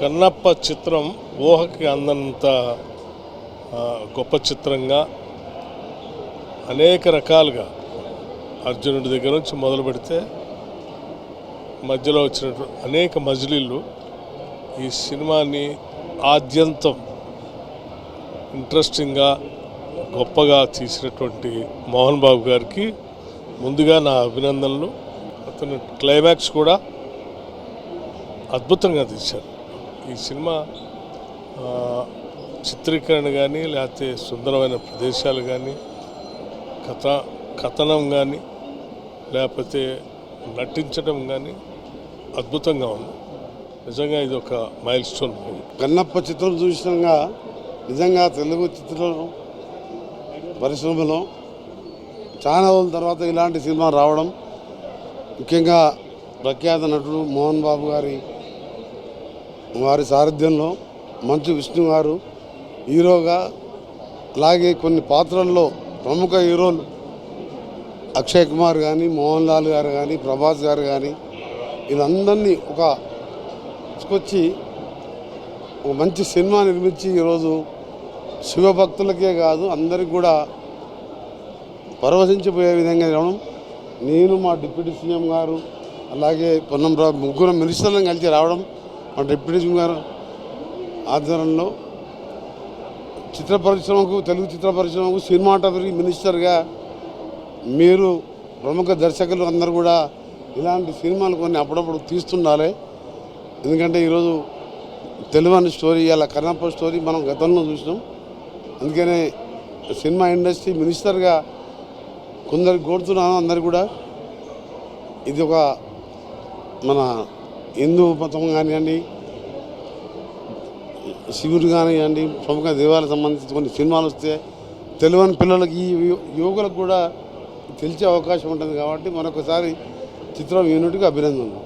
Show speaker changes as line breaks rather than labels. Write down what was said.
కన్నప్ప చిత్రం ఊహకి అందంత గొప్ప చిత్రంగా అనేక రకాలుగా అర్జునుడి దగ్గర నుంచి మొదలు పెడితే మధ్యలో వచ్చినటువంటి అనేక మజిలీలు ఈ సినిమాని ఆద్యంతం ఇంట్రెస్టింగ్గా గొప్పగా తీసినటువంటి మోహన్ బాబు గారికి ముందుగా నా అభినందనలు. అతను క్లైమాక్స్ కూడా అద్భుతంగా తీశారు. ఈ సినిమా చిత్రీకరణ కానీ లేకపోతే సుందరమైన ప్రదేశాలు కానీ కథనం కానీ లేకపోతే నటించడం కానీ అద్భుతంగా ఉంది. నిజంగా ఇది ఒక మైల్ స్టోన్ మూవీ.
కన్నప్ప చిత్రం చూసినాక నిజంగా తెలుగు చిత్ర పరిశ్రమలో చాలా రోజుల తర్వాత ఇలాంటి సినిమా రావడం, ముఖ్యంగా ప్రఖ్యాత నటుడు మోహన్ బాబు వారి సారథ్యంలో మంచు విష్ణు గారు హీరోగా, అలాగే కొన్ని పాత్రల్లో ప్రముఖ హీరోలు అక్షయ్ కుమార్ కానీ, మోహన్ లాల్ గారు కానీ, ప్రభాస్ గారు కానీ వీళ్ళందరినీ తీసుకొచ్చి ఒక మంచి సినిమా నిర్మించి ఈరోజు శివభక్తులకే కాదు అందరికి కూడా పరవశించిపోయే విధంగా రావడం, నేను మా డిప్యూటీ సీఎం గారు అలాగే పొన్నం ముగ్గురు మినిస్టర్లను కలిసి రావడం, మా డిప్యూటీ సీఎం గారు ఆధ్వర్యంలో చిత్ర పరిశ్రమకు, తెలుగు చిత్ర పరిశ్రమకు సినిమాటోగ్రఫీ మినిస్టర్గా మీరు ప్రముఖ దర్శకులు అందరూ కూడా ఇలాంటి సినిమాలు కొన్ని అప్పుడప్పుడు తీస్తుండాలి. ఎందుకంటే ఈరోజు తెలుగు స్టోరీ, అలా కన్నప్ప స్టోరీ మనం గతంలో చూసినాం. అందుకనే సినిమా ఇండస్ట్రీ మినిస్టర్గా కొందరికి కోరుతున్నాను, అందరు కూడా ఇది ఒక మన హిందూ మతం కానివ్వండి, శివుడు కానివ్వండి, ప్రముఖ దేవాలకు సంబంధించి కొన్ని సినిమాలు వస్తే తెలుగు పిల్లలకి, ఈ యువకులకు కూడా తెలిసే అవకాశం ఉంటుంది. కాబట్టి మరొకసారి చిత్రం యూనిట్కి అభినందనలు.